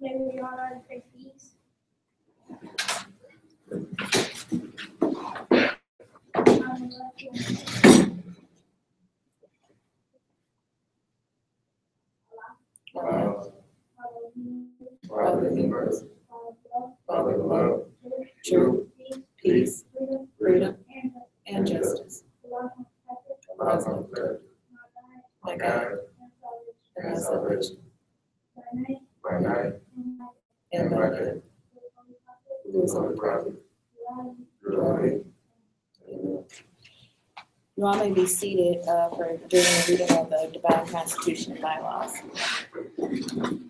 May we honor and pray peace. Father of the universe, Father of love, truth, peace, freedom, and justice. Allow my prayer, my guide, and my salvation. By night and by day. Through his holy prophet. Amen. You all may be seated for during the reading of the Divine Constitution and Bylaws.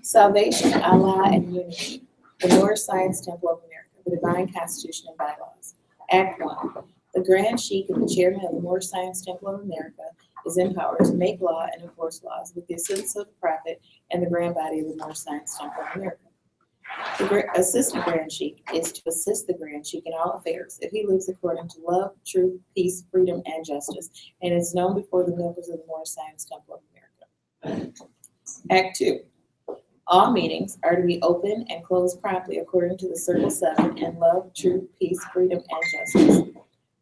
Salvation, Allah, and Unity. The Moorish Science Temple of America. The Divine Constitution and Bylaws. Act 1. The Grand Sheikh and the Chairman of the Moorish Science Temple of America is empowered to make law and enforce laws with the assistance of the Prophet and the Grand Body of the Moorish Science Temple of America. The Assistant Grand Sheikh is to assist the Grand Sheikh in all affairs if he lives according to love, truth, peace, freedom, and justice, and is known before the members of the Moorish Science Temple of America. Act 2. All meetings are to be open and closed promptly according to the Circle 7 and love, truth, peace, freedom, and justice.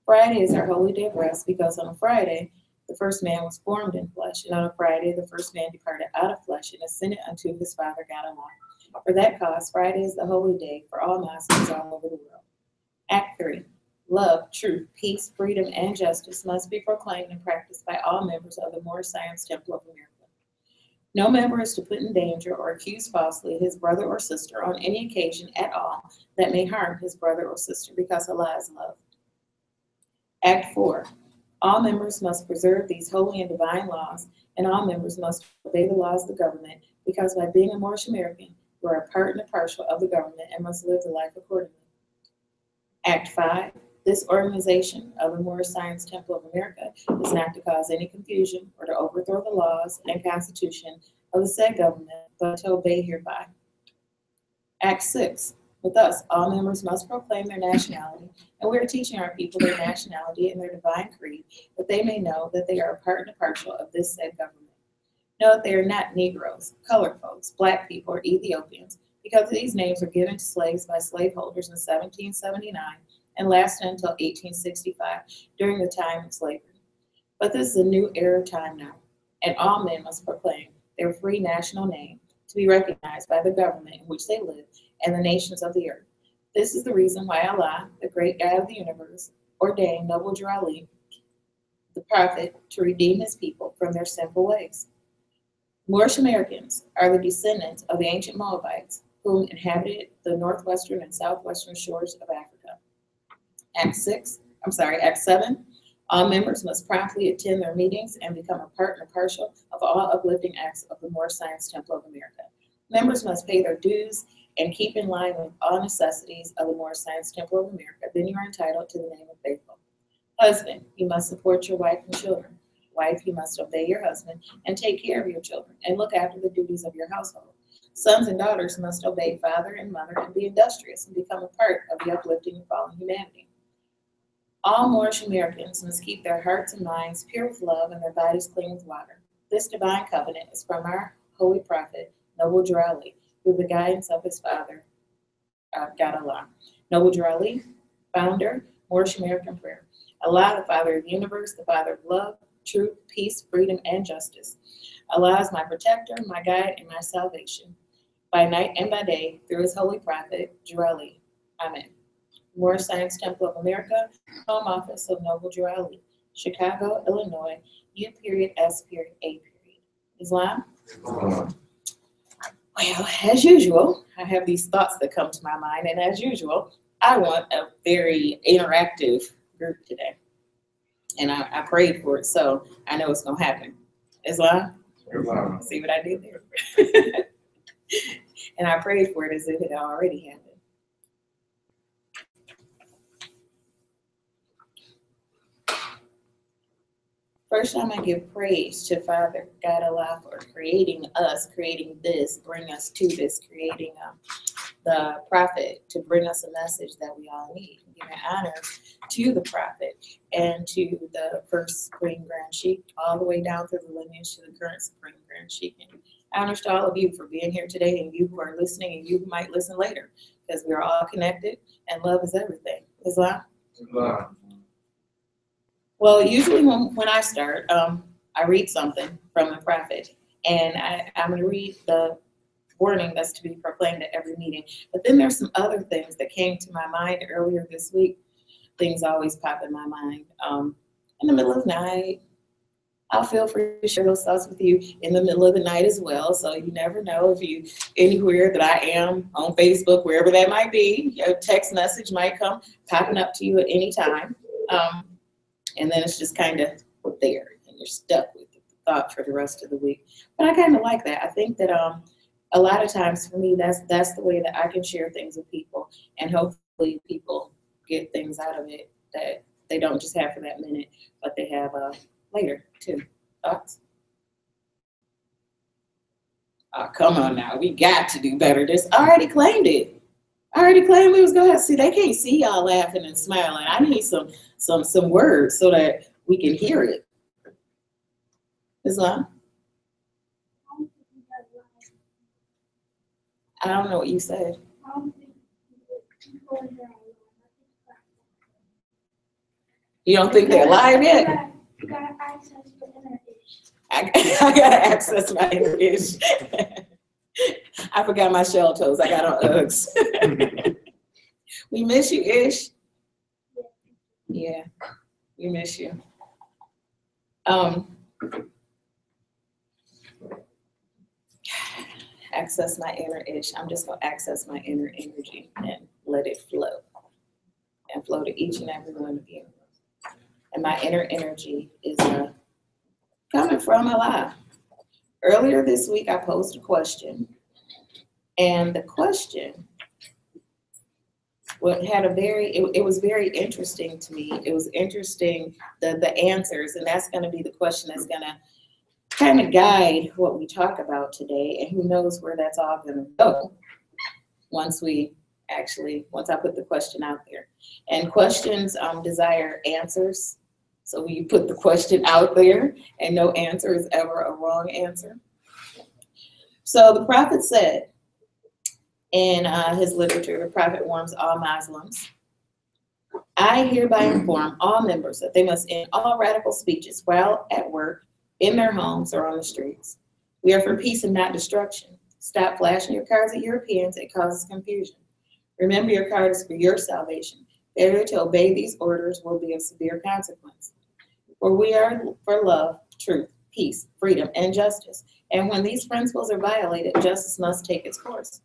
Friday is our holy day of rest because on a Friday, the first man was formed in flesh, and on a Friday, the first man departed out of flesh and ascended unto his Father God alone. For that cause, Friday is the holy day for all Muslims all over the world. Act 3. Love, truth, peace, freedom, and justice must be proclaimed and practiced by all members of the Moorish Science Temple of America. No member is to put in danger or accuse falsely his brother or sister on any occasion at all that may harm his brother or sister, because Allah is love. Act 4. All members must preserve these holy and divine laws, and all members must obey the laws of the government, because by being a Moorish American, you are a part and a partial of the government and must live the life accordingly. Act 5. This organization of the Moorish Science Temple of America is not to cause any confusion or to overthrow the laws and constitution of the said government, but to obey hereby. Act 6. With us, all members must proclaim their nationality, and we are teaching our people their nationality and their divine creed, that they may know that they are a part and a partial of this said government. Know that they are not Negroes, colored folks, black people, or Ethiopians, because these names were given to slaves by slaveholders in 1779 and lasted until 1865, during the time of slavery. But this is a new era of time now, and all men must proclaim their free national name to be recognized by the government in which they live and the nations of the earth. This is the reason why Allah, the great God of the universe, ordained Noble Jurali, the prophet, to redeem his people from their sinful ways. Moorish Americans are the descendants of the ancient Moabites whom inhabited the northwestern and southwestern shores of Africa. Act 7. All members must promptly attend their meetings and become a part and a partial of all uplifting acts of the Moorish Science Temple of America. Members must pay their dues and keep in line with all necessities of the Moorish Science Temple of America. Then you are entitled to the name of faithful. Husband, you must support your wife and children. Wife, you must obey your husband and take care of your children and look after the duties of your household. Sons and daughters must obey father and mother and be industrious and become a part of the uplifting of fallen humanity. All Moorish Americans must keep their hearts and minds pure with love and their bodies clean with water. This divine covenant is from our holy prophet, Noble Jurali, through the guidance of his father, God Allah. Noble Jurali, founder, Moorish American prayer. Allah, the Father of the universe, the Father of love, truth, peace, freedom, and justice. Allah is my protector, my guide, and my salvation, by night and by day, through his holy prophet, Jurali. Amen. Moorish Science Temple of America, Home Office of Noble Jurali, Chicago, Illinois, U.S.A. Islam? Well, as usual, I have these thoughts that come to my mind, and as usual, I want a very interactive group today. And I prayed for it, so I know it's going to happen. Islam? See what I did there? And I prayed for it as if it already happened. First, I'm going to give praise to Father God Allah for creating us, creating this, bring us to this, creating the prophet to bring us a message that we all need. Giving honor to the prophet and to the first Supreme Grand Sheikh, all the way down through the lineage to the current Supreme Grand Sheikh, and Honors to all of you for being here today, and you who are listening and you who might listen later, because we're all connected and love is everything. Islam? Islam. Well, usually when I start, I read something from the prophet, and I'm going to read the warning that's to be proclaimed at every meeting. But then there's some other things that came to my mind earlier this week. Things always pop in my mind. In the middle of the night, I'll feel free to share those thoughts with you in the middle of the night as well. So you never know if you anywhere that I am on Facebook, wherever that might be, a text message might come popping up to you at any time. And then it's just kind of there and you're stuck with the thought for the rest of the week. But I kind of like that. I think that a lot of times for me, that's the way that I can share things with people, and hopefully people get things out of it that they don't just have for that minute, but they have later too. Thoughts? Oh, come on now. We got to do better. I already claimed it. I already claimed we was going to see. They can't see y'all laughing and smiling. I need some words so that we can hear it. Islam? I don't know what you said. You don't think they're alive yet? You gotta access your inner ish. I gotta access my inner ish. I forgot my shell toes. I got on Uggs. We miss you, Ish. Yeah, we miss you. Access my inner ish. I'm just gonna access my inner energy and let it flow. And flow to each and every one of you. And my inner energy is coming from Allah. Earlier this week, I posed a question, and the question it was very interesting to me. It was interesting, the answers, and that's going to be the question that's going to kind of guide what we talk about today, and who knows where that's all going to go once I put the question out there. And questions desire answers. So you put the question out there, and no answer is ever a wrong answer. So the prophet said in his literature, the prophet warns all Muslims, I hereby inform all members that they must end all radical speeches while at work, in their homes, or on the streets. We are for peace and not destruction. Stop flashing your cards at Europeans. It causes confusion. Remember, your card is for your salvation. Failure to obey these orders will be of severe consequence. For we are for love, truth, peace, freedom, and justice. And when these principles are violated, justice must take its course.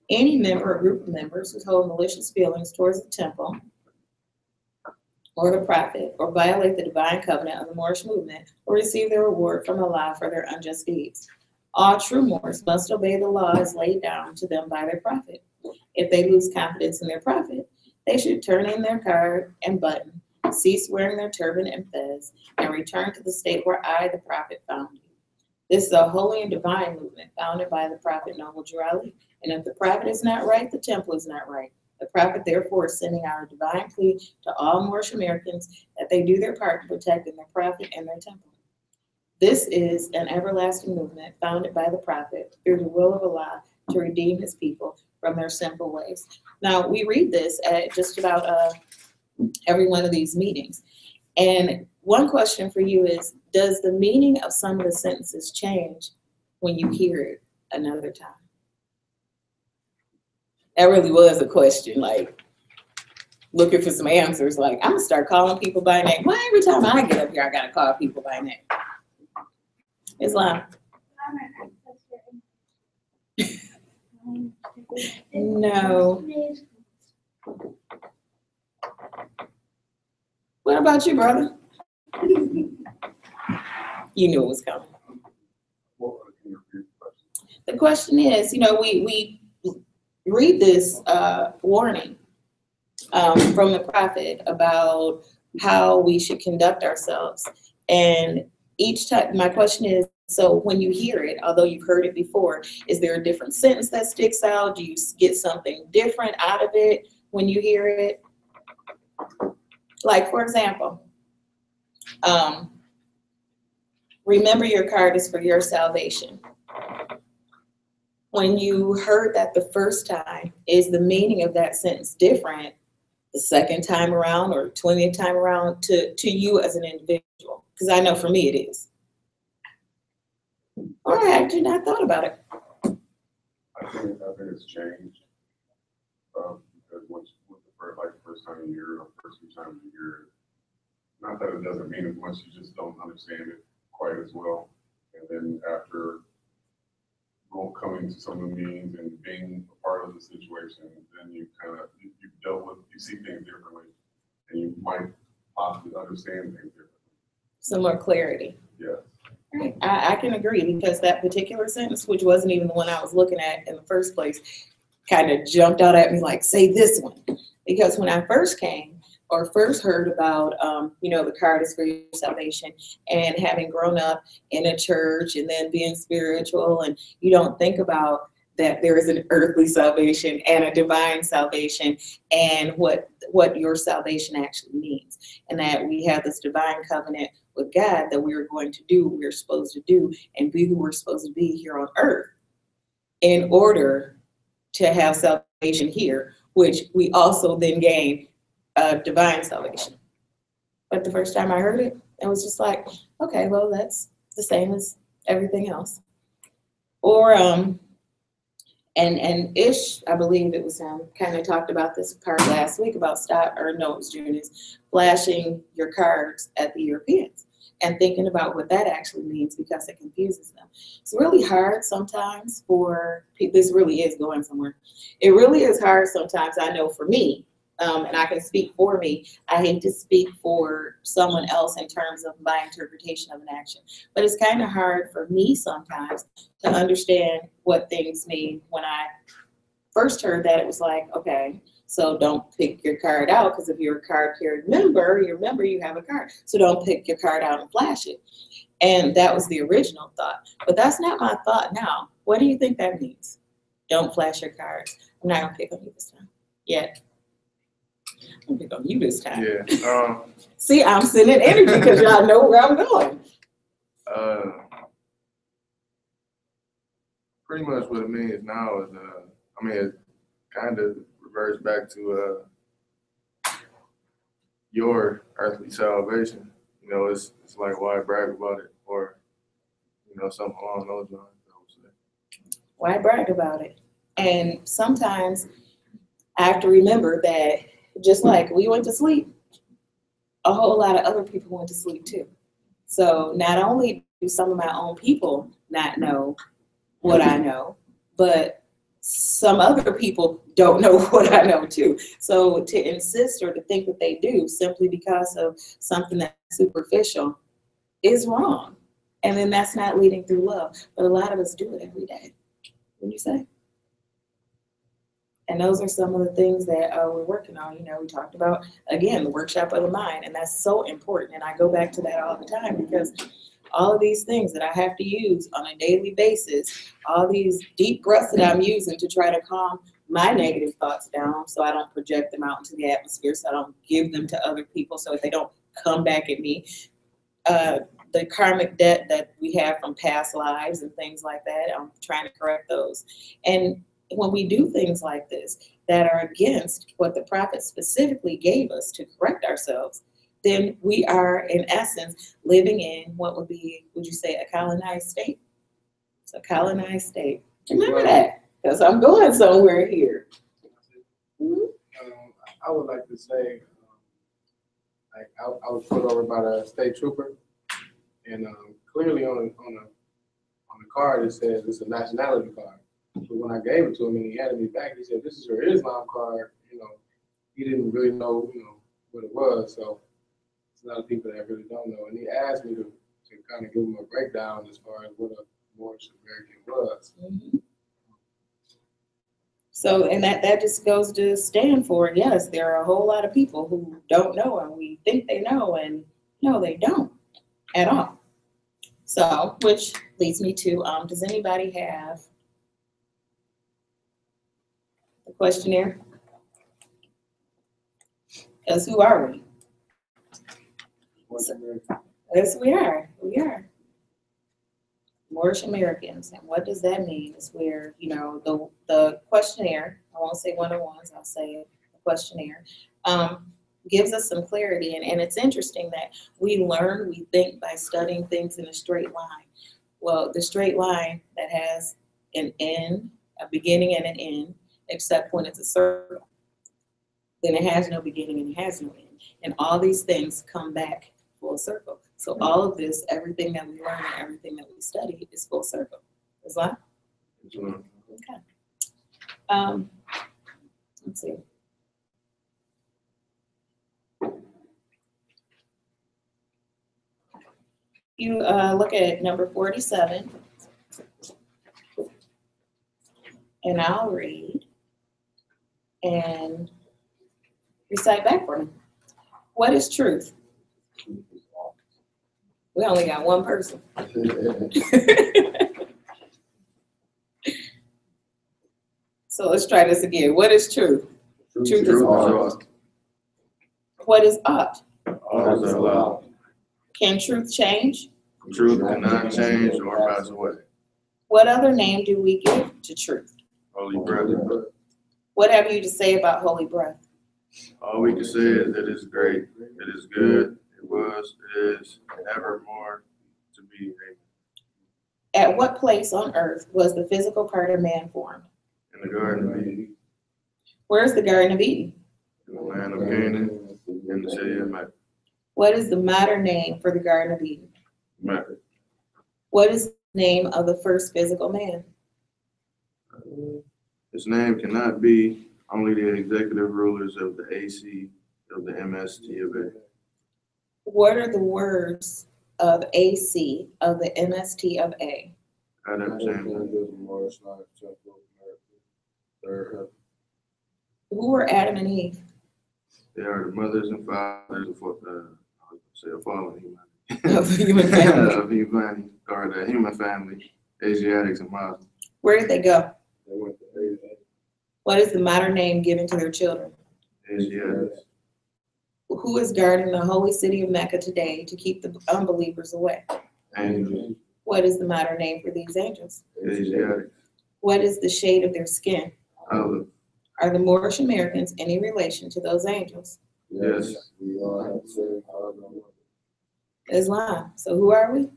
Any member or group of members who hold malicious feelings towards the temple or the prophet, or violate the divine covenant of the Moorish movement, will receive their reward from Allah for their unjust deeds. All true Moors must obey the laws laid down to them by their prophet. If they lose confidence in their prophet, they should turn in their card and button, cease wearing their turban and fez, and return to the state where I, the prophet, found you. This is a holy and divine movement founded by the prophet Noble Jurali, and if the prophet is not right, the temple is not right. The prophet, therefore, is sending out a divine plea to all Moorish Americans that they do their part in protecting their prophet and their temple. This is an everlasting movement founded by the prophet through the will of Allah to redeem his people from their sinful ways. Now, we read this at just about every one of these meetings. And one question for you is, does the meaning of some of the sentences change when you hear it another time? That really was a question, like looking for some answers. Like, I'm gonna start calling people by name. Why every time I get up here, I gotta call people by name? Islam. No. What about you, brother? You knew it was coming. The question is, we read this warning from the prophet about how we should conduct ourselves. And each time, my question is, so when you hear it, although you've heard it before, is there a different sentence that sticks out? Do you get something different out of it when you hear it? Like, for example, remember your card is for your salvation. when you heard that the first time, is the meaning of that sentence different the second time around or 20th time around to you as an individual? Because I know for me it is. Or I actually not thought about it. I think it's changed. Because once the first time you hear it, or first few times you hear it, not that it doesn't mean as much, you just don't understand it quite as well. And then after coming to some of the meetings and being a part of the situation, then you see things differently, and you might possibly understand things differently. Some more clarity. Yeah. Right. I can agree, because that particular sentence, which wasn't even the one I was looking at in the first place, kind of jumped out at me like, say this one. Because when I first came or first heard about, the card is for your salvation, and having grown up in a church and then being spiritual, and you don't think about that there is an earthly salvation and a divine salvation, and what your salvation actually means, and that we have this divine covenant with God that we are going to do what we're supposed to do and be who we're supposed to be here on earth in order to have salvation here, which we also then gain divine salvation. But the first time I heard it, it was just like, okay, well, that's the same as everything else. Or and Ish, I believe it was him, kind of talked about this part last week about it was Junius, flashing your cards at the Europeans and thinking about what that actually means, because it confuses them. It's really hard sometimes for people. This really is going somewhere. It really is hard sometimes, I know for me, and I can speak for me. I hate to speak for someone else in terms of my interpretation of an action, but it's kind of hard for me sometimes to understand what things mean. When I first heard that, it was like, okay, so don't pick your card out, because if you're a card carrying member, you have a card. So don't pick your card out and flash it. And that was the original thought. But that's not my thought now. What do you think that means? Don't flash your cards. I'm not going to pick on you this time. Yet. I'm going to pick on you this time. Yeah. See, I'm sending energy because y'all know where I'm going. Pretty much what it means now is, it kind of reverts back to your earthly salvation. It's like, why brag about it, or something along those lines. Why brag about it? And sometimes I have to remember that just like we went to sleep, a whole lot of other people went to sleep too. So not only do some of my own people not know what I know, but some other people don't know what I know too. So to insist or to think that they do simply because of something that's superficial is wrong. And then that's not leading through love. But a lot of us do it every day. What do you say? And those are some of the things that we're working on. We talked about, again, the workshop of the mind, and that's so important. And I go back to that all the time, because all of these things that I have to use on a daily basis, all these deep breaths that I'm using to try to calm my negative thoughts down so I don't project them out into the atmosphere, so I don't give them to other people, so that they don't come back at me. The karmic debt that we have from past lives and things like that, I'm trying to correct those. And when we do things like this that are against what the prophet specifically gave us to correct ourselves, then we are, in essence, living in what would you say, a colonized state? It's a colonized state. Remember that, because I'm going somewhere here. I would like to say, I was put over by the state trooper, and clearly on the card it says it's a nationality card. So when I gave it to him and he handed me back, he said, "This is your Islam card." He didn't really know, what it was. So it's a lot of people that really don't know. And he asked me to kind of give him a breakdown as far as what a Moorish American was. Mm-hmm. So, and that just goes to stand for, yes, there are a whole lot of people who don't know, and we think they know, and no, they don't at all. So, which leads me to, does anybody have the questionnaire? Because who are we? Yes, we are. We are. Moorish Americans. And what does that mean? Is where, you know, the questionnaire, I won't say one-on-ones, I'll say the questionnaire, gives us some clarity. And it's interesting that we think by studying things in a straight line. Well, the straight line that has an end, a beginning and an end, except when it's a circle, then it has no beginning and it has no end. And all these things come back full circle. So all of this, everything that we learn and everything that we study is full circle. Is that? Okay. Let's see. You look at number 47, and I'll read and recite back for me. What is truth? We only got one person. So let's try this again. What is truth? Truth is ought. What is ought? Ought is allowed. Can truth change? Truth cannot change or pass away. What other name do we give to truth? Holy breath. What have you to say about holy breath? All we can say is it is great, it is good, it was, it is, and evermore to be. At what place on earth was the physical part of man formed? In the Garden of Eden, Where's the Garden of Eden? in the land of Canaan, in the city of Mecca. What is the modern name for the Garden of Eden? Mecca. What is the name of the first physical man? His name cannot be only the executive rulers of the AC of the MSTA. What are the words of AC of the MSTA? Adam James. Who were Adam and Eve? They are the mothers and fathers of fallen humanity. Of human family. Of humanity, or the human family, Asiatics and Muslims. Where did they go? They went to Asia. What is the modern name given to their children? Asiatics. Who is guarding the holy city of Mecca today to keep the unbelievers away? Angels. What is the modern name for these angels? Asiatics. What is the shade of their skin? Olive. Are the Moorish Americans any relation to those angels? Yes. We all have the same father. Islam. So who are we?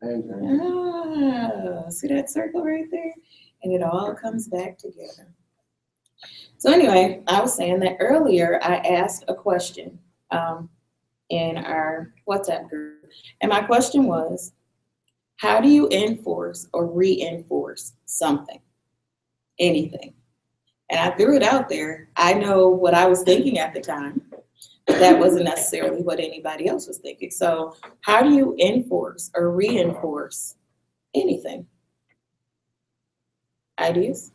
Angels. See that circle right there? And it all comes back together. So anyway, I was saying that earlier I asked a question in our WhatsApp group. And my question was, how do you enforce or reinforce something? Anything. And I threw it out there. I know what I was thinking at the time, but that wasn't necessarily what anybody else was thinking. So how do you enforce or reinforce anything? Ideas?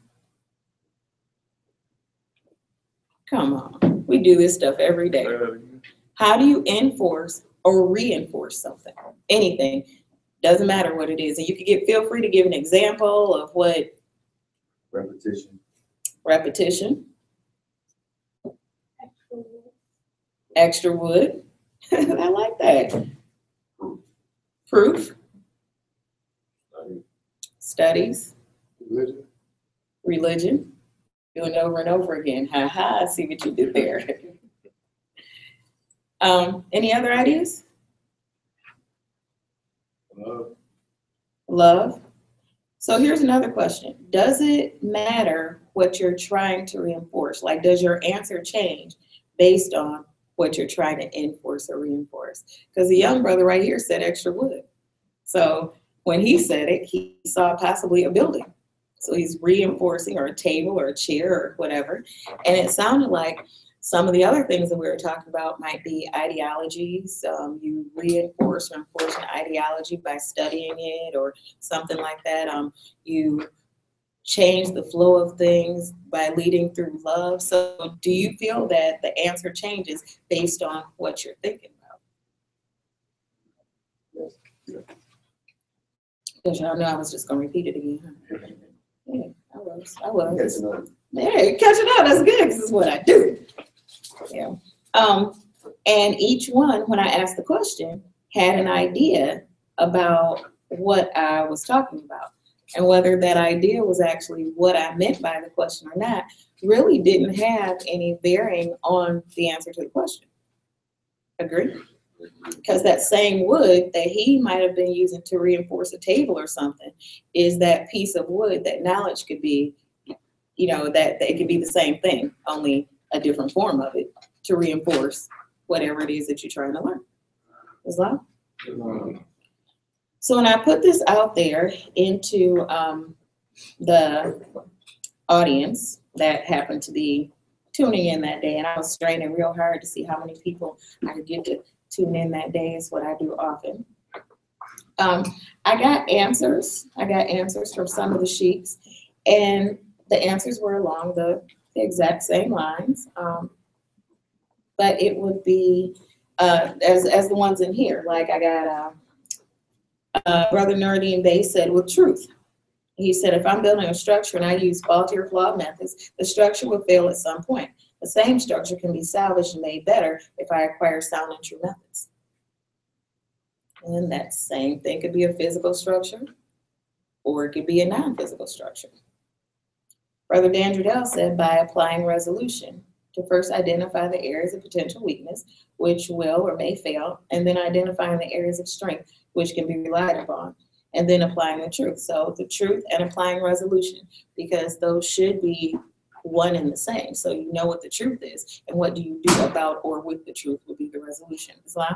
Come on, we do this stuff every day. How do you enforce or reinforce something? Anything. Doesn't matter what it is. And you can feel free to give an example of what. Repetition. Repetition. Extra wood. I like that. Proof. Studies. Religion. Religion. Doing it over and over again. Ha ha, I see what you did there. Any other ideas? Love. Love. So here's another question. Does it matter what you're trying to reinforce? Like, does your answer change based on what you're trying to enforce or reinforce? Because the young brother right here said extra wood. So when he said it, he saw possibly a building. So he's reinforcing, or a table or a chair or whatever. And it sounded like some of the other things that we were talking about might be ideologies. You reinforce or enforce an ideology by studying it or something like that. You change the flow of things by leading through love. So do you feel that the answer changes based on what you're thinking about? Yes. Because y'all know I was just going to repeat it again. Huh? Yeah, I was. Catching up. Hey, catching up, that's good, because it's what I do. Yeah. And each one, when I asked the question, had an idea about what I was talking about. And whether that idea was actually what I meant by the question or not really didn't have any bearing on the answer to the question. Agree? Because that same wood that he might have been using to reinforce a table or something is that piece of wood that knowledge could be, you know, that it could be the same thing, only a different form of it to reinforce whatever it is that you're trying to learn. Islam? So when I put this out there into the audience that happened to be tuning in that day, and I was straining real hard to see how many people I could get to tune in that day, is what I do often. I got answers. I got answers from some of the sheiks, and the answers were along the exact same lines. But it would be as the ones in here. Like I got Brother Nurdine Bey said with truth. He said, if I'm building a structure and I use faulty or flawed methods, the structure will fail at some point. The same structure can be salvaged and made better if I acquire sound and true methods. And that same thing could be a physical structure, or it could be a non-physical structure. Brother Dandridell said, by applying resolution, to first identify the areas of potential weakness, which will or may fail, and then identifying the areas of strength, which can be relied upon, and then applying the truth. So the truth and applying resolution, because those should be one and the same. So you know what the truth is, and what do you do about or with the truth will be the resolution. Islam?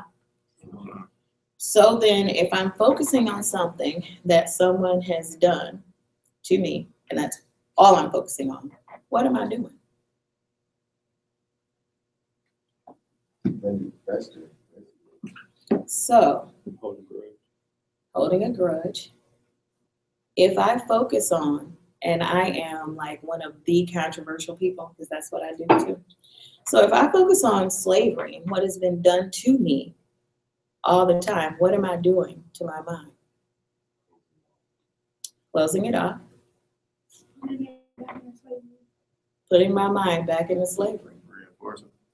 So then if I'm focusing on something that someone has done to me, and that's all I'm focusing on, what am I doing? So, holding a grudge. If I focus on, and I am like one of the controversial people, because that's what I do too. So if I focus on slavery and what has been done to me all the time, what am I doing to my mind? Closing it off. Putting my mind back into slavery.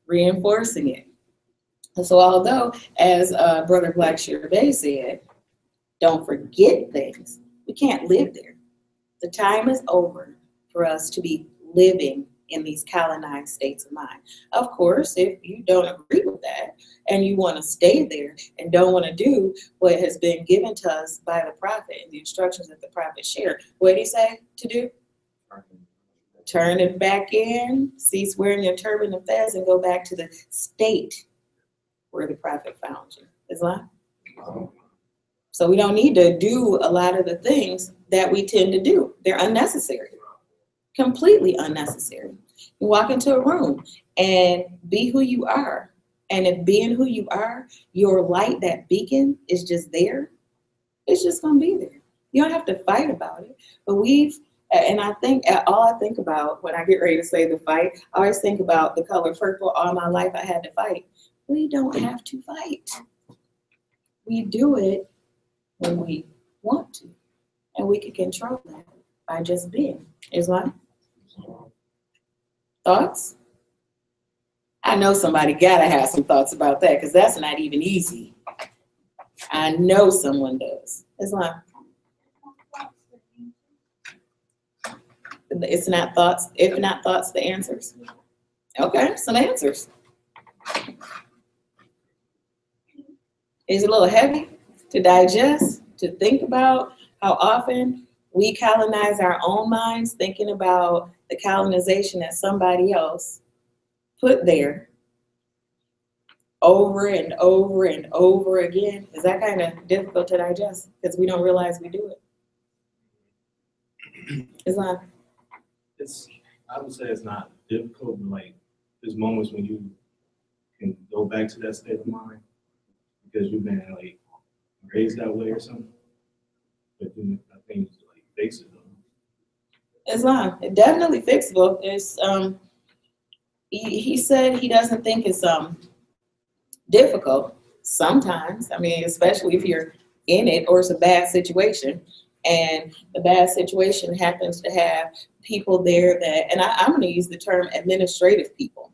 Reinforcing it. And so although, as Brother Blackshear Bay said, don't forget things, we can't live there. The time is over for us to be living in these colonized states of mind. Of course, if you don't agree with that and you want to stay there and don't want to do what has been given to us by the prophet and the instructions that the prophet shared, what did he say to do? Turn it back in, cease wearing your turban and fez, and go back to the state where the prophet found you. Islam? So we don't need to do a lot of the things that we tend to do. They're unnecessary, completely unnecessary. You walk into a room and be who you are. And if being who you are, your light, that beacon is just there, it's just gonna be there. You don't have to fight about it. But and I think, all I think about when I get ready to say the fight, I always think about the color purple. All my life I had to fight. We don't have to fight. We do it when we want to. And we can control that by just being. Islam? Thoughts? I know somebody gotta have some thoughts about that, because that's not even easy. I know someone does. Islam? It's not thoughts, if not thoughts, the answers. Okay, some answers. It's a little heavy to digest, to think about how often we colonize our own minds, thinking about the colonization that somebody else put there over and over and over again. Is that kind of difficult to digest? Because we don't realize we do it. Islam? I would say it's not difficult, but like there's moments when you can go back to that state of mind because you've been like raised that way or something. But then I think it's like fix it though. Islam, it definitely fixable. It's he said he doesn't think it's difficult sometimes. I mean, especially if you're in it or it's a bad situation. And the bad situation happens to have people there that, and I'm going to use the term administrative people,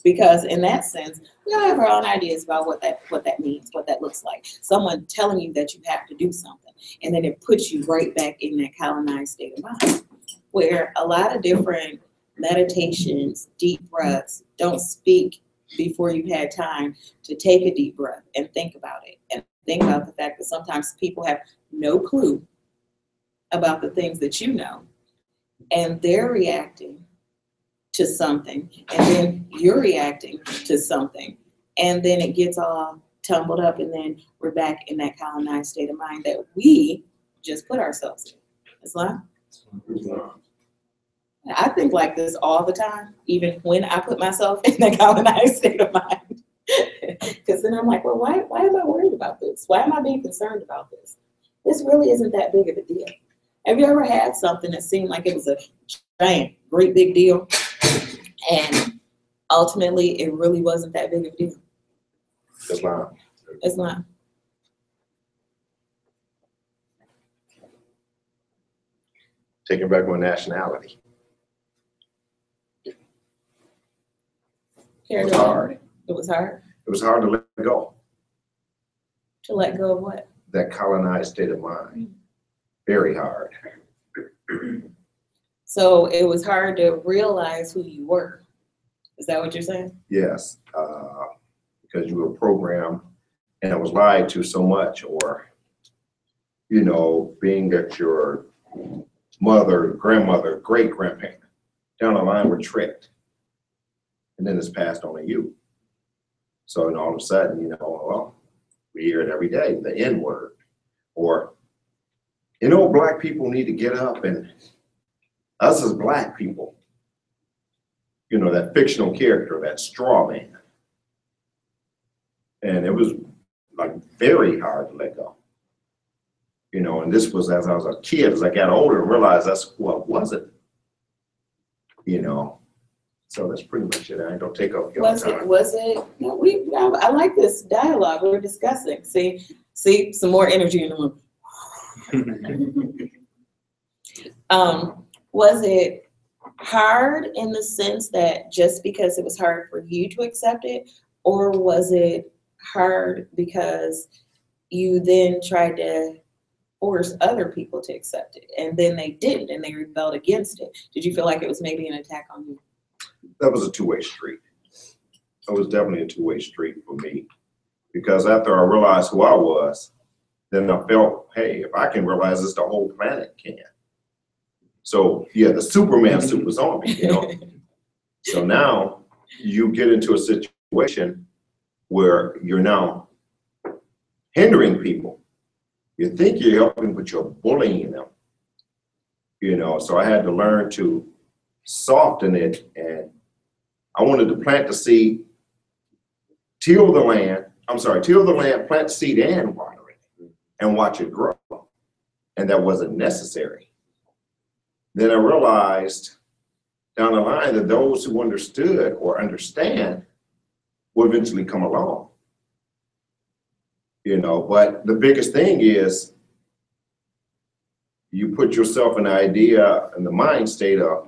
because in that sense, we all have our own ideas about what that means, what that looks like. Someone telling you that you have to do something. And then it puts you right back in that colonized state of mind, where a lot of different meditations, deep breaths, don't speak before you've had time to take a deep breath and think about it. And think about the fact that sometimes people have no clue about the things that you know, and they're reacting to something, and then you're reacting to something, and then it gets all tumbled up, and then we're back in that colonized state of mind that we just put ourselves in. Islam? I think like this all the time, even when I put myself in that colonized state of mind. Because then I'm like, well, why am I worried about this? Why am I being concerned about this? This really isn't that big of a deal. Have you ever had something that seemed like it was a giant, great big deal, and ultimately it really wasn't that big of a deal? Islam. It's not. Taking back my nationality. It was hard. It was hard It was hard to let go. to let go of what? That colonized state of mind. Very hard. So it was hard to realize who you were. Is that what you're saying? Yes, because you were programmed and it was lied to so much, or, you know, being that your mother, grandmother, great grandparent down the line were tricked. And then it's passed on to you. So and all of a sudden, you know, well, we hear it every day, the N word, or, you know, black people need to get up, and us as black people, you know, that fictional character, that straw man. And it was like very hard to let go. You know, and this was as I was a kid, as I got older and realized that's what was it. You know, so that's pretty much it. I ain't gonna take up your time. Was it, no, I like this dialogue we're discussing. See, some more energy in the room. Was it hard in the sense that just because it was hard for you to accept it, or was it hard because you then tried to force other people to accept it, and then they didn't, and they rebelled against it? Did you feel like it was maybe an attack on you? That was a two-way street. It was definitely a two-way street for me, because after I realized who I was, then I felt, hey, if I can realize this, the whole planet can. So yeah, the Superman suit was on me, you know. So now you get into a situation where you're now hindering people. You think you're helping, but you're bullying them. You know, so I had to learn to soften it, and I wanted to plant the seed, till the land, plant the seed and water it, and watch it grow. And that wasn't necessary. Then I realized down the line that those who understood or understand will eventually come along. You know, but the biggest thing is you put yourself in the idea and the mind state of,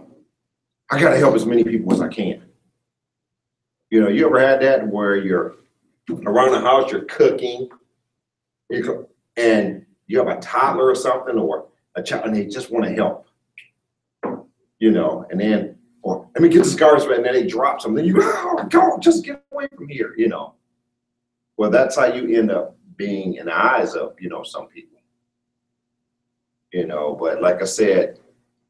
I gotta help as many people as I can. You know, you ever had that where you're around the house, you're cooking, and you have a toddler or something, or a child, and they just want to help. You know, and then, or let me get this garbage bag, and then they drop something. You go, oh, go, just get away from here. You know, well, that's how you end up being in the eyes of, you know, some people. You know, but like I said,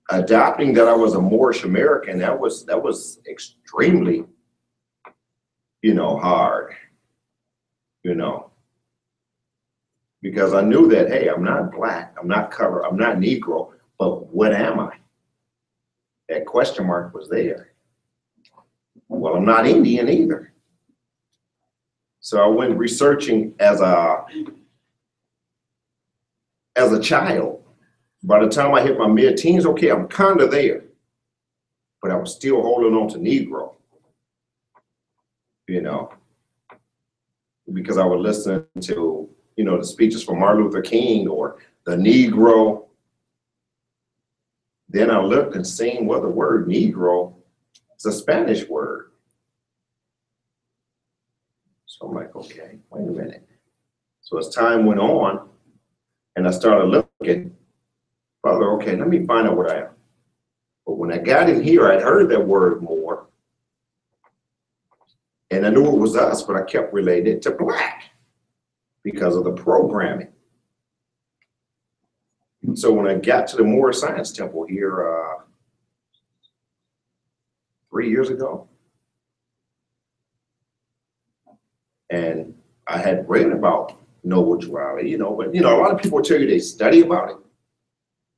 adopting that I was a Moorish American, that was extremely, you know, hard. You know, because I knew that, hey, I'm not black, I'm not colored, I'm not Negro, but what am I? That question mark was there. Well, I'm not Indian either. So I went researching as a child. By the time I hit my mid-teens, okay, I'm kind of there, but I was still holding on to Negro, you know, because I would listen to, you know, the speeches from Martin Luther King or the Negro. Then I looked and seen, well, the word Negro is a Spanish word. So I'm like, okay, wait a minute. So as time went on, And I started looking, Father, okay, let me find out what I am. But when I got in here, I'd heard that word more. And I knew it was us, but I kept relating it to black because of the programming. So when I got to the Moore Science Temple here 3 years ago, and I had read about noble duality, but a lot of people tell you they study about it.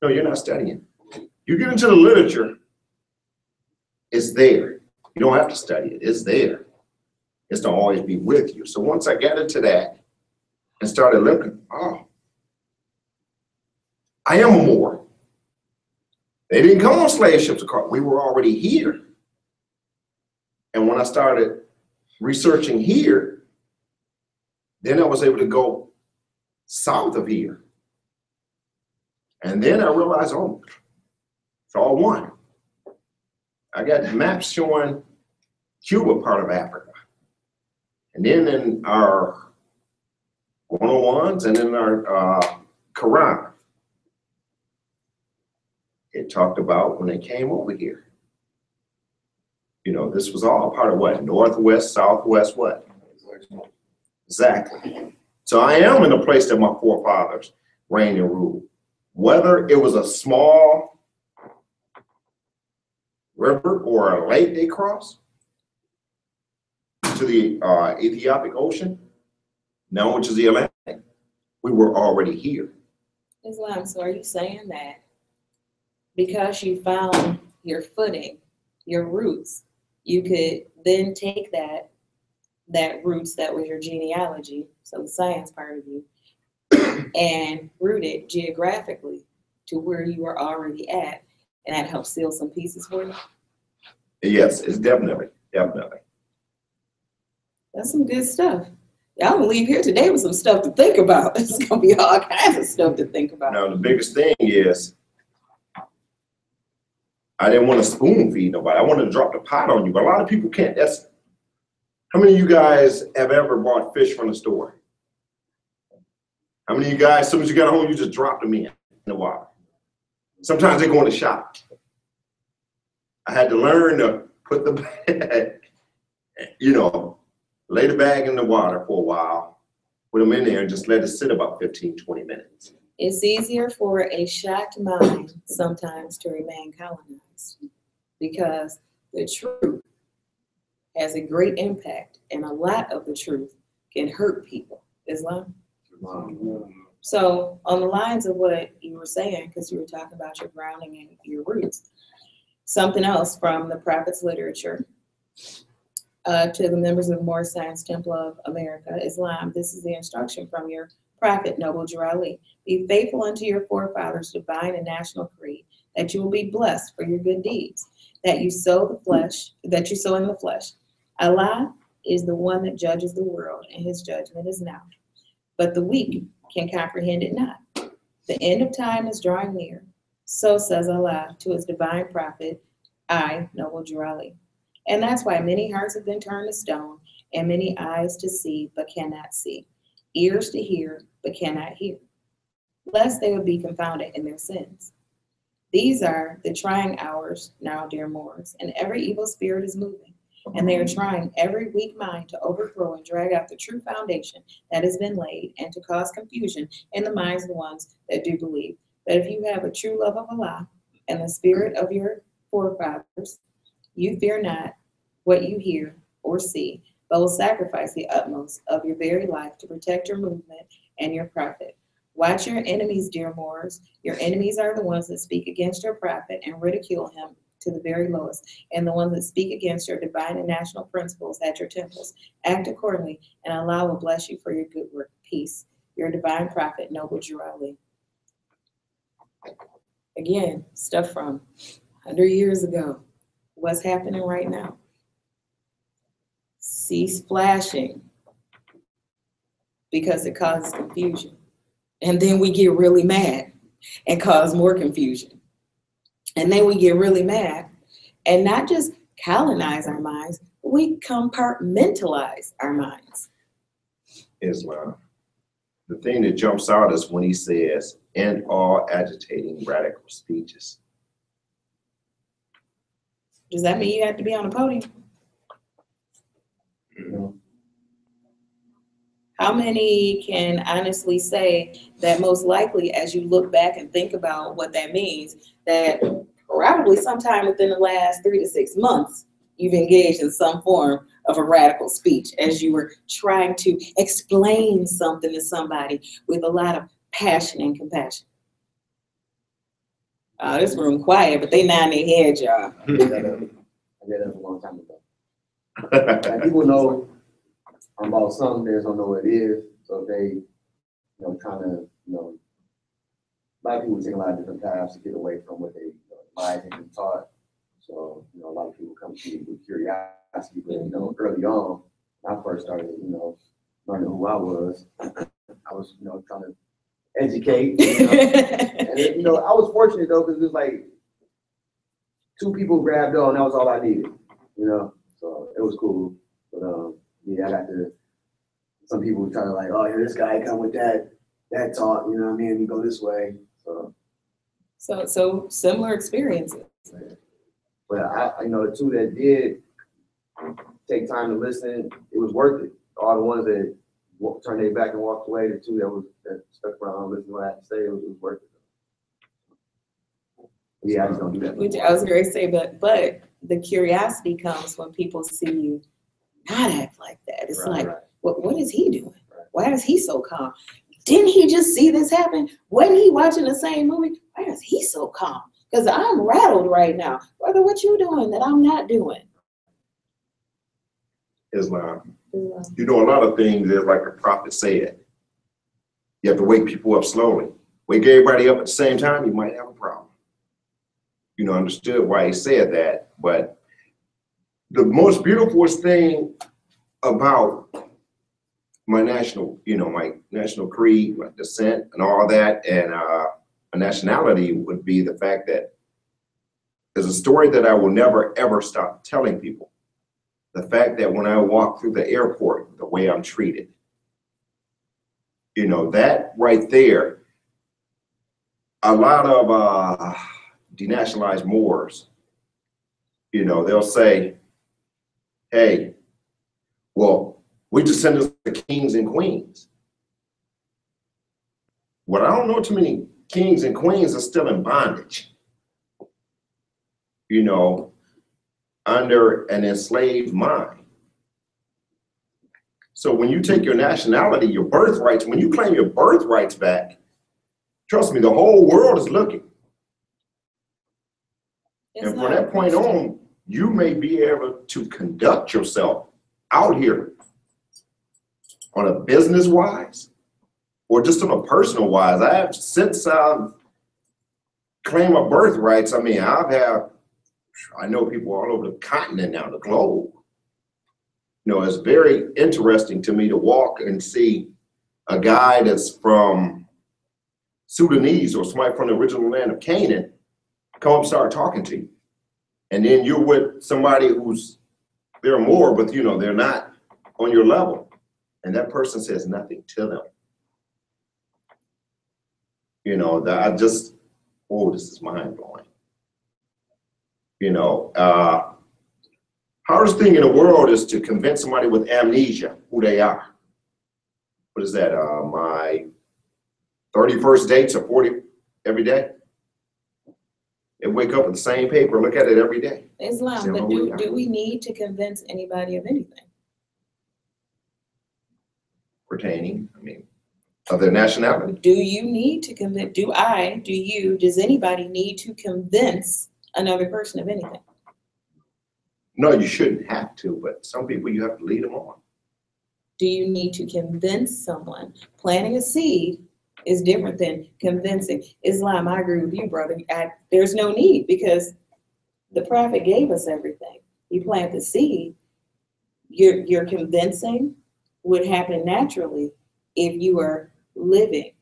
No, you're not studying. You get into the literature, it's there. You don't have to study it, it's there. It's to always be with you. So once I got into that and started looking, oh, I am a Moor. They didn't come on slave ships. We were already here. And when I started researching here, then I was able to go south of here. And then I realized, oh, it's all one. I got maps showing Cuba part of Africa. And then in our 101s and in our Quran, it talked about when they came over here. This was all part of what? Northwest, Southwest, what? Exactly. So I am in a place that my forefathers reigned and ruled. Whether it was a small river or a lake they crossed to the Ethiopic Ocean, now which is the Atlantic, we were already here. Islam, so are you saying that because you found your footing, your roots, you could then take that roots that was your genealogy, so the science part of you, and root it geographically to where you were already at, and that helps seal some pieces for you? Yes, it's definitely. That's some good stuff. Y'all gonna leave here today with some stuff to think about. It's gonna be all kinds of stuff to think about. Now, the biggest thing is, I didn't want to spoon feed nobody. I wanted to drop the pot on you, but a lot of people can't. How many of you guys have ever bought fish from the store? How many of you guys, as soon as you got home, you just dropped them in the water? Sometimes they go in the shop. I had to learn to put the bag, lay the bag in the water for a while, put them in there and just let it sit about 15, 20 minutes. It's easier for a shocked mind sometimes to remain colonized because the truth has a great impact, and a lot of the truth can hurt people. Islam? So on the lines of what you were saying, because you were talking about your grounding and your roots, something else from the Prophet's literature to the members of the Moore Science Temple of America, Islam, this is the instruction from your Prophet, Noble Jurali. Be faithful unto your forefathers' divine and national creed, that you will be blessed for your good deeds, that you sow in the flesh. Allah is the one that judges the world, and his judgment is now. But the weak can comprehend it not. The end of time is drawing near. So says Allah to his divine prophet, I, Noble Jurali. And that's why many hearts have been turned to stone, and many eyes to see, but cannot see, ears to hear, but cannot hear, lest they would be confounded in their sins. These are the trying hours now, dear Moors, and every evil spirit is moving, and they are trying every weak mind to overthrow and drag out the true foundation that has been laid, and to cause confusion in the minds of the ones that do believe. But if you have a true love of Allah and the spirit of your forefathers, you fear not what you hear or see, but will sacrifice the utmost of your very life to protect your movement and your prophet. Watch your enemies, dear Moors. Your enemies are the ones that speak against your prophet and ridicule him to the very lowest, and the ones that speak against your divine and national principles at your temples. Act accordingly, and Allah will bless you for your good work. Peace. Your divine prophet, Noble Jurali. Again, stuff from 100 years ago. What's happening right now? Cease flashing because it causes confusion. And then we get really mad and cause more confusion. And then we get really mad and not just colonize our minds, we compartmentalize our minds. Islam. the thing that jumps out is when he says, "end all agitating radical speeches." Does that mean you have to be on a podium? You know, How many can honestly say that most likely, as you look back and think about what that means, that probably sometime within the last 3 to 6 months, you've engaged in some form of a radical speech as you were trying to explain something to somebody with a lot of passion and compassion? This room quiet, but they nodding their head, y'all. I did that a long time ago. Like, people know about something, they just don't know what it is. So they, kind of, a lot of people take a lot of different paths to get away from what they might have been taught. So, a lot of people come to me with curiosity, but, early on, when I first started, learning who I was, trying to educate, and, I was fortunate though, because it was like 2 people grabbed on, that was all I needed, so it was cool. But, yeah, I got to, some people try to like, oh, yeah, this guy come with that talk, you know what I mean? You go this way, so. So similar experiences. But the 2 that did take time to listen, it was worth it. All the ones that turned their back and walked away, the 2 that stuck around and listened to what I had to say, it was worth it. Yeah, I just don't do that. Which I was going to say, but the curiosity comes when people see you not act like that. It's Right. What is he doing? Why is he so calm? Didn't he just see this happen? Wasn't he watching the same movie? Why is he so calm? Because I'm rattled right now. Brother, what you doing that I'm not doing? Islam. A lot of things is like the prophet said. You have to wake people up slowly. Wake everybody up at the same time, you might have a problem. Understood why he said that, but the most beautiful thing about my national creed, my descent and all that, and my nationality would be the fact that there's a story that I will never, ever stop telling people. The fact that when I walk through the airport, the way I'm treated, that right there, a lot of denationalized Moors, they'll say, hey, well, we descendants of kings and queens. Well, I don't know too many kings and queens are still in bondage, under an enslaved mind. So when you take your nationality, your birthrights, when you claim your birthrights back, trust me, the whole world is looking. And from that point on, you may be able to conduct yourself out here on a business wise or just on a personal wise. Since I've claimed my birthrights, I know people all over the continent now, the globe. It's very interesting to me to walk and see a guy that's from Sudanese or somebody from the original land of Canaan come up and start talking to you. And then you're with somebody they're more, but they're not on your level. And that person says nothing to them. This is mind blowing. Hardest thing in the world is to convince somebody with amnesia who they are. What is that? My 31st dates are 40 every day. They wake up with the same paper, look at it every day. Islam, but do we need to convince anybody of anything? Pertaining, of their nationality. Do you need to convince, does anybody need to convince another person of anything? No, you shouldn't have to, but some people you have to lead them on. Do you need to convince someone? Planting a seed is different than convincing. Islam, I agree with you, brother. There's no need because the prophet gave us everything. You plant the seed, your convincing would happen naturally if you are living.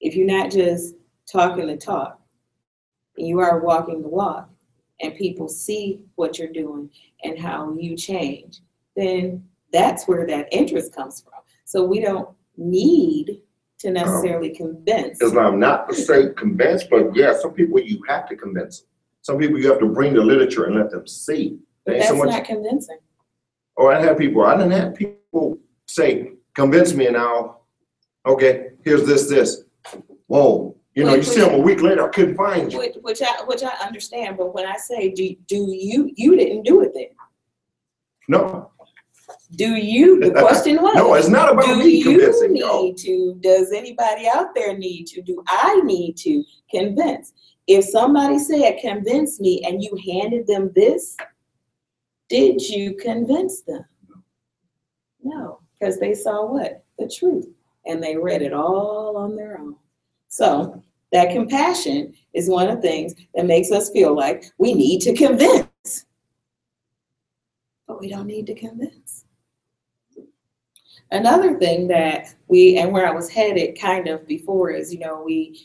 If you're not just talking the talk, you are walking the walk, and people see what you're doing and how you change, then that's where that interest comes from. So we don't need to necessarily convince. Islam, not to say convince, but yeah, some people you have to convince them. Some people you have to bring the literature and let them see. But There ain't that's so much. not convincing. Oh, I didn't have people say, convince me and now, okay, here's this. Whoa, you know, you see them a week later, I couldn't find you. Which I understand, but when I say, do you didn't do it then? No, The question was. no, it's not about me convincing y'all. Does anybody out there need to, do I need to convince? If somebody said, convince me, and you handed them this, did you convince them? No, because they saw what? The truth. And they read it all on their own. So that compassion is one of the things that makes us feel like we need to convince. But we don't need to convince. Another thing that where I was headed kind of before is, we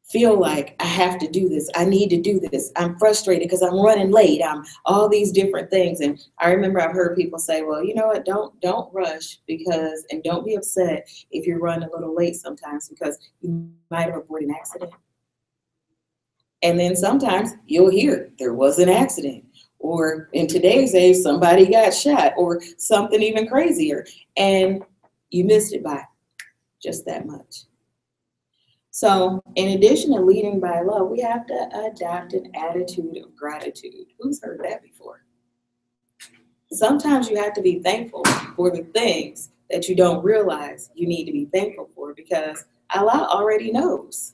feel like I have to do this. I need to do this. I'm frustrated because I'm running late. I'm all these different things. And I remember I've heard people say, well, you know what, don't rush and don't be upset if you're running a little late sometimes because you might have avoided an accident. And then sometimes you'll hear there was an accident, or in today's age, somebody got shot, or something even crazier, and you missed it by just that much. So in addition to leading by love, we have to adopt an attitude of gratitude. Who's heard that before? Sometimes you have to be thankful for the things that you don't realize you need to be thankful for because Allah already knows.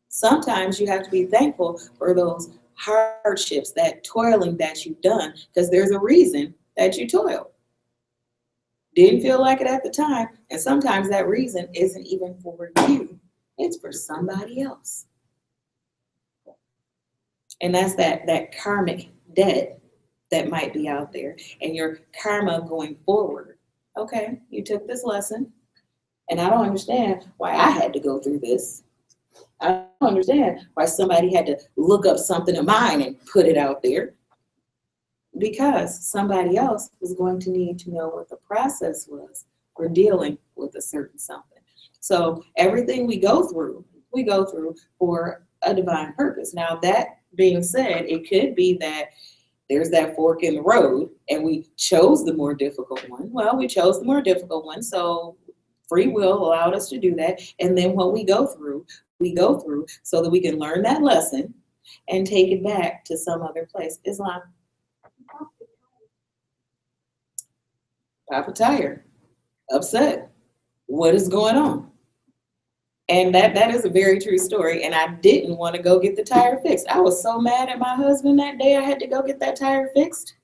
Sometimes you have to be thankful for those hardships, that toiling that you've done, because there's a reason that you toiled. Didn't feel like it at the time, and sometimes that reason isn't even for you. It's for somebody else. And that's that karmic debt that might be out there and your karma going forward. Okay, you took this lesson, and I don't understand why I had to go through this. I don't understand why somebody had to look up something of mine and put it out there. Because somebody else was going to need to know what the process was for dealing with a certain something. So everything we go through for a divine purpose. Now, that being said, it could be that there's that fork in the road and we chose the more difficult one. Well, we chose the more difficult one, so free will allowed us to do that. And then what we go through so that we can learn that lesson and take it back to some other place. Islam. Papa tired, upset. What is going on? And that is a very true story. And I didn't want to go get the tire fixed. I was so mad at my husband that day I had to go get that tire fixed.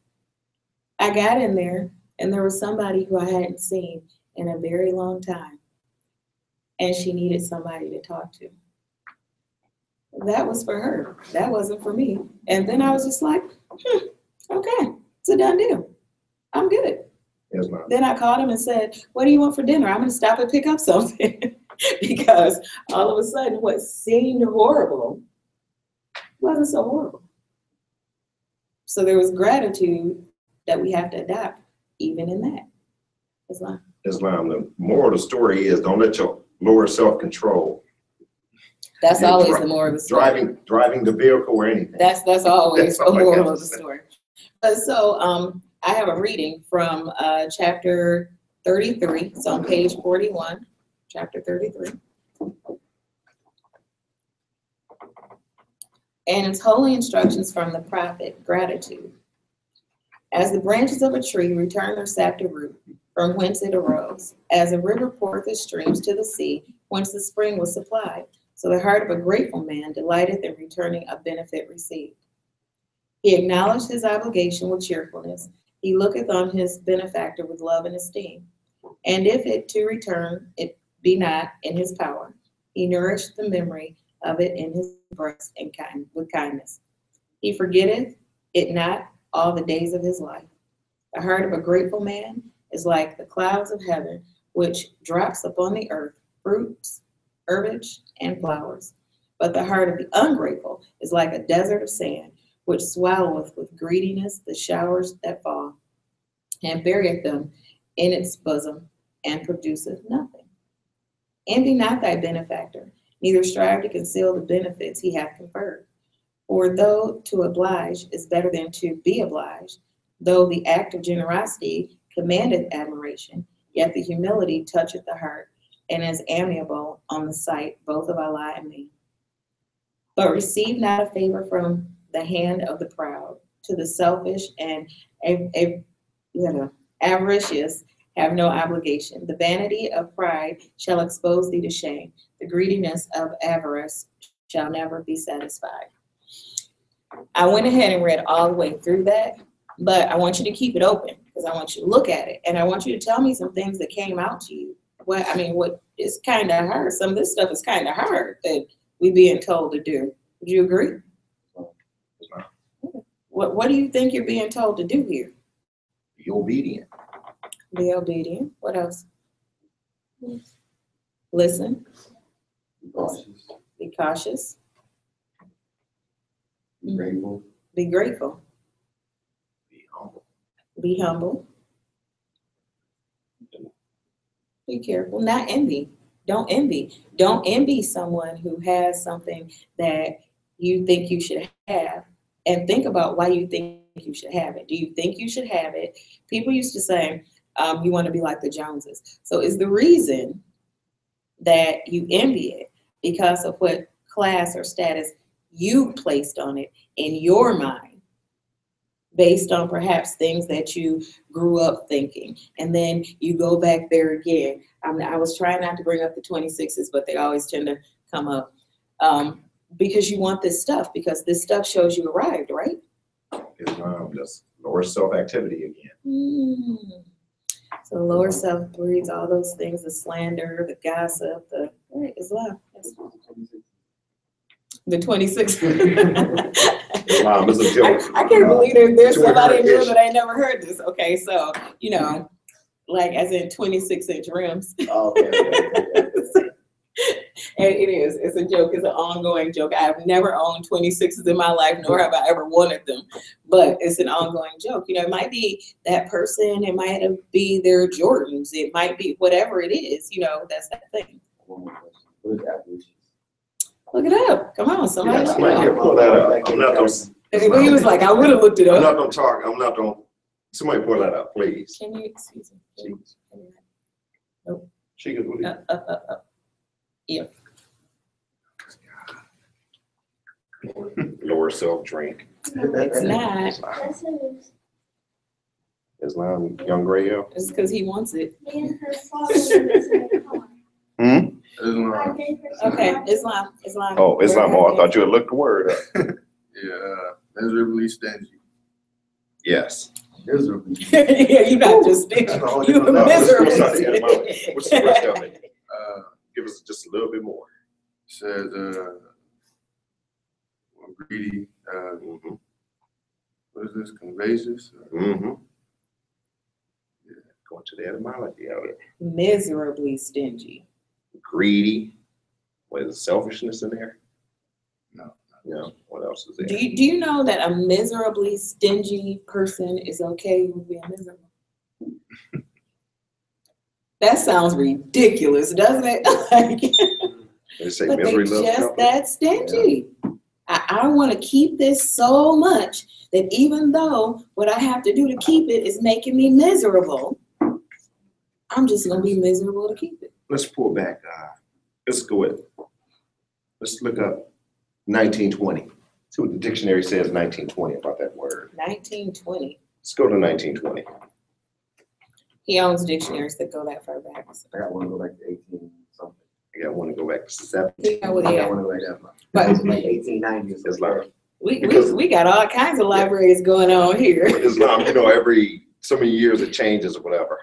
I got in there and there was somebody who I hadn't seen in a very long time. And she needed somebody to talk to. That was for her. That wasn't for me. And then I was just like, okay, it's a done deal. I'm good. Yes, ma'am. Then I called him and said, what do you want for dinner? I'm going to stop and pick up something. Because all of a sudden what seemed horrible wasn't so horrible. So there was gratitude that we have to adopt even in that. Islam. The moral of the story is don't let your lower self-control. That's always the moral of the story. Driving the vehicle or anything. That's always the moral of the say. story. So I have a reading from chapter 33. It's on page 41, chapter 33. And it's holy instructions from the prophet, gratitude. As the branches of a tree return their sap to root, from whence it arose, as a river poureth its streams to the sea, whence the spring was supplied. So the heart of a grateful man delighteth in returning a benefit received. He acknowledged his obligation with cheerfulness. He looketh on his benefactor with love and esteem. And if it to return it be not in his power, he nourished the memory of it in his breast and with kindness. He forgetteth it not all the days of his life. The heart of a grateful man is like the clouds of heaven, which drops upon the earth fruits, herbage, and flowers. But the heart of the ungrateful is like a desert of sand, which swalloweth with greediness the showers that fall, and burieth them in its bosom, and produceth nothing. Envy not thy benefactor, neither strive to conceal the benefits he hath conferred. For though to oblige is better than to be obliged, though the act of generosity commandeth admiration, yet the humility toucheth the heart, and is amiable on the sight both of Allah and me. But receive not a favor from the hand of the proud, to the selfish and avaricious have no obligation. The vanity of pride shall expose thee to shame. The greediness of avarice shall never be satisfied. I went ahead and read all the way through that, but I want you to keep it open because I want you to look at it and I want you to tell me some things that came out to you. What is kind of hard. Some of this stuff is kind of hard that we being told to do. Would you agree? What do you think you're being told to do here? Be obedient. Be obedient. What else? Listen. Be cautious. Be cautious. Be grateful. Be grateful. Be humble. Be humble. Be careful. Not envy. Don't envy. Don't envy someone who has something that you think you should have, and think about why you think you should have it. Do you think you should have it? People used to say, you want to be like the Joneses. So is the reason that you envy it because of what class or status you placed on it in your mind, based on perhaps things that you grew up thinking, and then you go back there again. I was trying not to bring up the 26s, but they always tend to come up because you want this stuff, because this stuff shows you arrived, right? Islam, just lower self-activity again. So lower self breeds all those things, the slander, the gossip, the Islam. The 26. Islam is a joke. I can't believe there's somebody new Ish. that I never heard this. Okay, so, like as in 26-inch rims. Oh, okay. And it is. It's a joke. It's an ongoing joke. I've never owned 26s in my life, nor have I ever wanted them. But it's an ongoing joke. It might be that person. It might be their Jordans. It might be whatever it is. That's that thing. One more question. What is average? Look it up. Come on, somebody. Yeah, somebody here pull that up. I'm not gonna. He was like, I would have looked it I'm up. not gonna talk. I'm not gonna. Somebody pull that up, please. Can you excuse me? Nope. Sheikess, what do you? Yeah. Lower self-drink. It's not. Yes, it is. Islam, young gray hair. It's because he wants it. Me and her father was in the car. I gave her some Okay, money. Islam. Oh, Islam. Oh, I thought you had looked the word up. Yeah, miserably stingy. Yes. Miserably. Yeah, you not just stingy. That's a whole You different level. miserable. What's the etymology? What's the rest of it? Give us just a little bit more. Says, greedy, what is this, convacious? Mm-hmm. Yeah, going to the etymology of it. Miserably stingy. Greedy. What is selfishness in there? No. No. What else is there? Do you know that a miserably stingy person is okay with being miserable? That sounds ridiculous, doesn't it? They say But misery they loves just company. that stingy. I want to keep this so much that even though what I have to do to keep it is making me miserable, I'm just going to be miserable to keep it. Let's pull back. Let's go with. Let's look up 1920. See what the dictionary says 1920 about that word. 1920. Let's go to 1920. He owns dictionaries that go that far back. So. I got one to go back to 18 something. I got one to go back to 7. Yeah, well, I yeah. got one to go back that far. But Like 1890 or It's something. like we got all kinds of libraries going on here. Islam, every so many years it changes or whatever.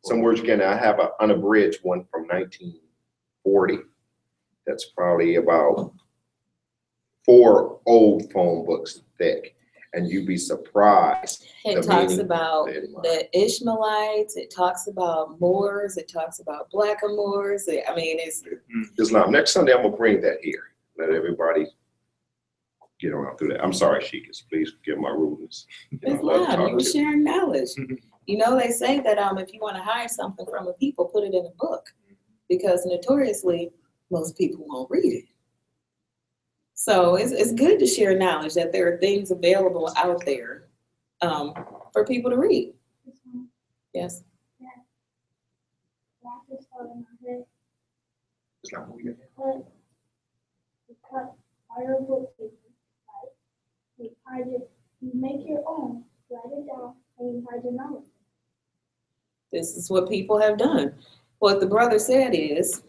Some words you can. I have an unabridged one from 1940. That's probably about 4 old phone books thick, and you'd be surprised. It the talks meaning about of it. the Ishmaelites. It talks about Moors. It talks about blackamoors. It's Islam. Next Sunday, I'm gonna bring that here. Let everybody get around through that. I'm sorry, Sheikess. Please forgive my rudeness. it's I love not. You talking were to you. sharing knowledge. They say that if you want to hide something from a people, put it in a book. because notoriously, most people won't read it. So it's good to share knowledge that there are things available out there for people to read. Yes. It's not what we get. Because firewood paper, right? You make your own, write it down, and you hide your knowledge. This is what people have done. What the brother said is,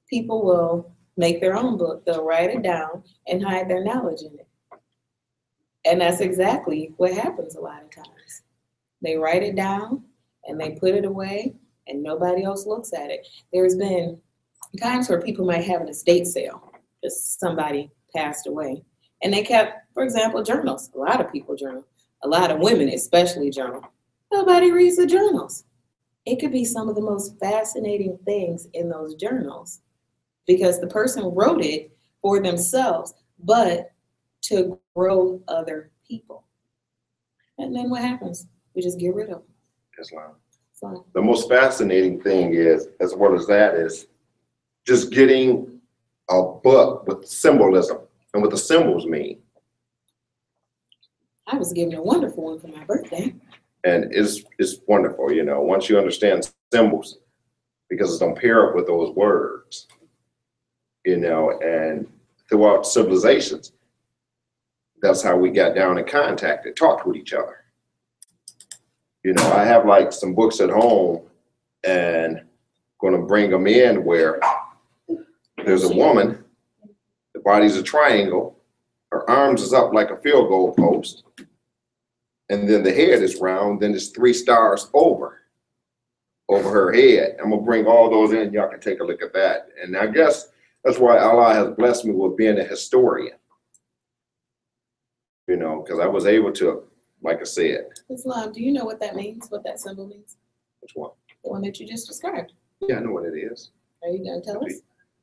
people will make their own book, they'll write it down and hide their knowledge in it. And that's exactly what happens a lot of times. They write it down and they put it away and nobody else looks at it. There's been times where people might have an estate sale because somebody passed away. And they kept, for example, journals. A lot of people journal. A lot of women especially journal. Nobody reads the journals. It could be some of the most fascinating things in those journals because the person wrote it for themselves, but to grow other people. And then what happens? We just get rid of them. Islam. So, The most fascinating thing is, as well as that, is just getting a book with symbolism and what the symbols mean. I was given a wonderful one for my birthday. And it's wonderful, you know, once you understand symbols, because it's don't pair up with those words, you know, and throughout civilizations, that's how we got down in contact and talked with each other. You know, I have like some books at home and going to bring them in where there's a woman, the body's a triangle, her arms is up like a field goal post, and then the head is round, then it's 3 stars over her head. I'm gonna bring all those in, y'all can take a look at that. And I guess that's why Allah has blessed me with being a historian. You know, because I was able to, like I said. Islam, do you know what that means, what that symbol means? Which one? The one that you just described. Yeah, I know what it is. Are you gonna tell us?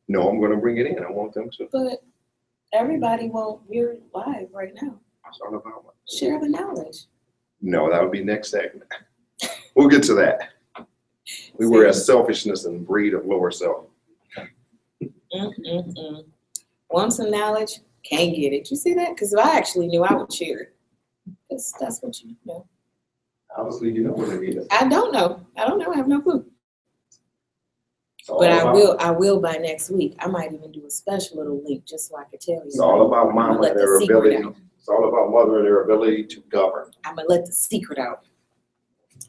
No, I'm gonna bring it in. I want them to. But everybody won't, you're live right now. It's all about what? Share the knowledge. No, that would be next segment. We'll get to that. We were at selfishness and breed of lower self. Want some knowledge? Can't get it. You see that? Because if I actually knew, I would share it. That's what you know. Obviously, you know what it is. I don't know. I have no clue. But I will by next week. I might even do a special little link just so I could tell you. It's all about mama let and the their secret ability. out. It's all about mother and their ability to govern. I'm gonna let the secret out.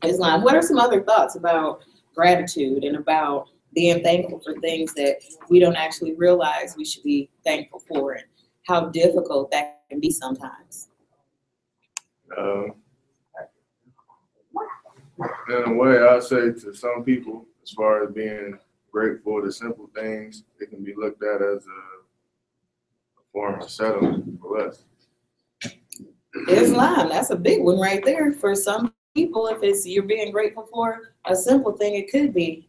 Islam, what are some other thoughts about gratitude and about being thankful for things that we don't actually realize we should be thankful for, and how difficult that can be sometimes? In a way, I say to some people, as far as being grateful to simple things, it can be looked at as a form of settlement for less. Islam, that's a big one right there. For some people, if it's you're being grateful for a simple thing, it could be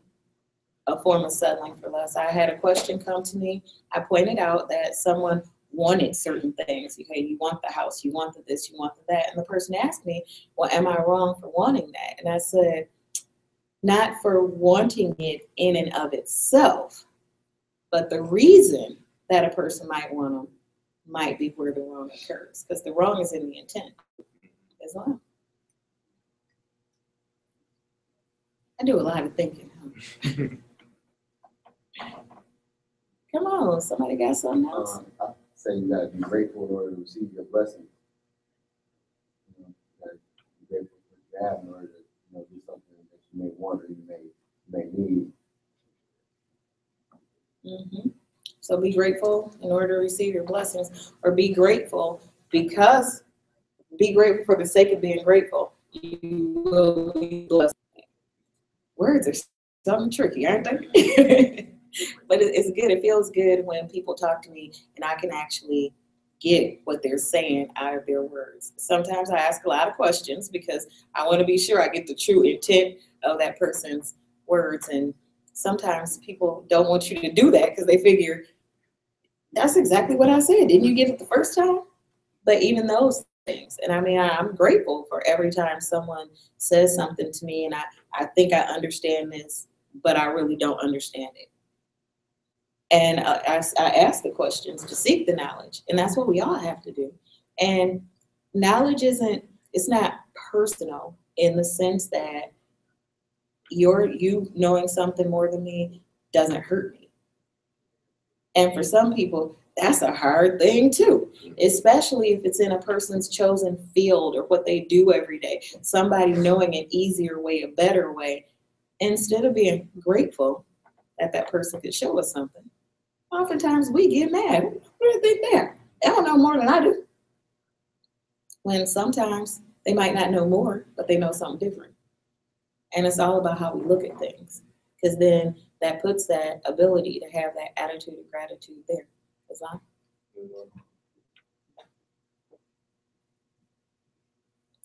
a form of settling for less. I had a question come to me. I pointed out that someone wanted certain things. Okay, you want the house, you want the this, you want the that. And the person asked me, well, am I wrong for wanting that? And I said, not for wanting it in and of itself, but the reason that a person might want them might be where the wrong occurs, because the wrong is in the intent as well. I do a lot of thinking. Come on, somebody got something else? I say you gotta be grateful in order to receive your blessing. You know, you gotta be grateful for what you have in order to, do something that you may want or you may need. So be grateful in order to receive your blessings, or be grateful for the sake of being grateful. You will be blessed. Words are something tricky, aren't they? But it's good. It feels good when people talk to me and I can actually get what they're saying out of their words. Sometimes I ask a lot of questions because I want to be sure I get the true intent of that person's words. And sometimes people don't want you to do that because they figure, that's exactly what I said. Didn't you get it the first time? But even those things. And I mean, I'm grateful for every time someone says something to me and I think I understand this but I really don't understand it. And I ask the questions to seek the knowledge, and that's what we all have to do. And knowledge it's not personal in the sense that you knowing something more than me doesn't hurt me. And for some people, that's a hard thing too, especially if it's in a person's chosen field or what they do every day. Somebody knowing an easier way, a better way, instead of being grateful that that person could show us something. Oftentimes we get mad. What do they think there? They don't know more than I do. When sometimes they might not know more, but they know something different. And it's all about how we look at things. Because then that puts that ability to have that attitude of gratitude there. Islam?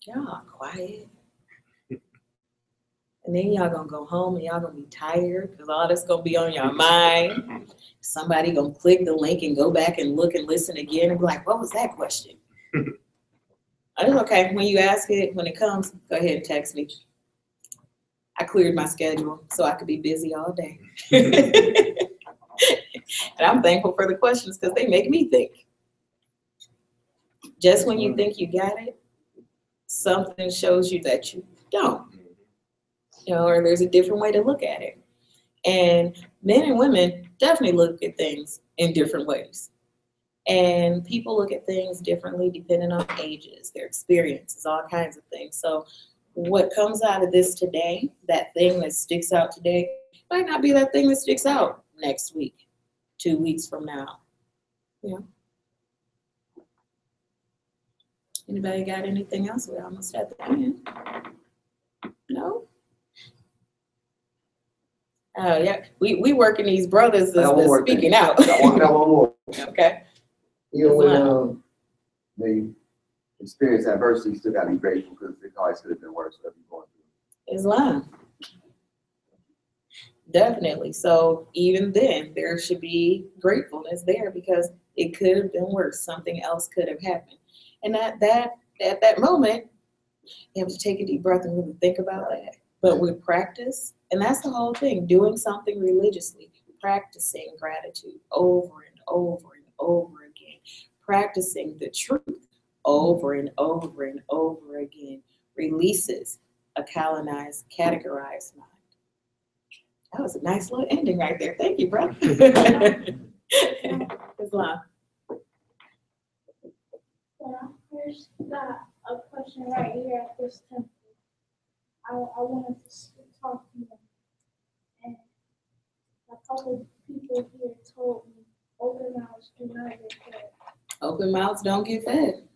Y'all quiet. And then y'all gonna go home and y'all gonna be tired because all this gonna be on your mind. Somebody gonna click the link and go back and look and listen again and be like, what was that question? It's okay. When you ask it, when it comes, go ahead and text me. I cleared my schedule so I could be busy all day. And I'm thankful for the questions because they make me think. Just when you think you got it, something shows you that you don't. You know, or there's a different way to look at it. And men and women definitely look at things in different ways. And people look at things differently depending on ages, their experiences, all kinds of things. So what comes out of this today, that thing that sticks out today, might not be that thing that sticks out next week, 2 weeks from now. You know? Anybody got anything else? We're almost at the end. No? Oh, yeah. We working these brothers that's speaking out. I want that one more. Okay. You know, when they experience adversity, you still got to be grateful because it always could have been worse. What you're going through. Islam. Definitely. So even then, there should be gratefulness there because it could have been worse. Something else could have happened. And at that moment, you have to take a deep breath and really think about that. But with practice, and that's the whole thing, doing something religiously, practicing gratitude over and over and over again, practicing the truth over and over and over again, releases a categorized mind. That was a nice little ending right there. Thank you, brother. Islam. There's got a question right here at this temple. I wanted to talk to you. And a couple people here told me open mouths do not get fed. Open mouths don't get fed.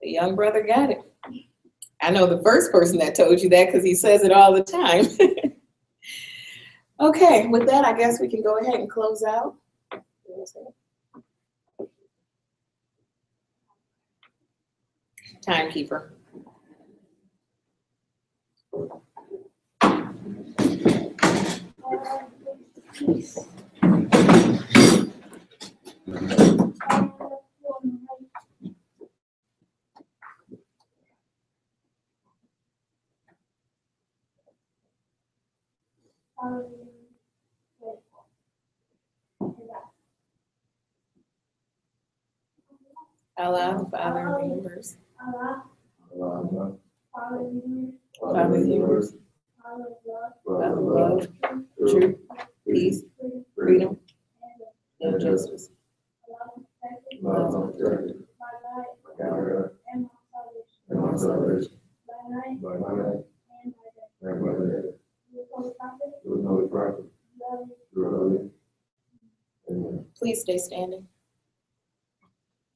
The young brother got it. I know the first person that told you that because he says it all the time. Okay, with that, I guess we can go ahead and close out. Timekeeper. Allah, the Father of the universe. Allah, Father of the universe. Father of love, truth, peace, freedom, and justice. love, and my salvation. By night and by day. With no prophet. Through Amen. Please stay standing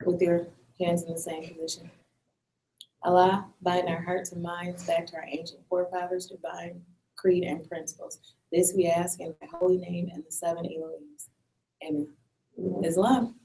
with your hands in the same position. Allah, bind our hearts and minds back to our ancient forefathers' divine creed and principles. This we ask in the holy name and the 7 Elohims. Amen. Islam.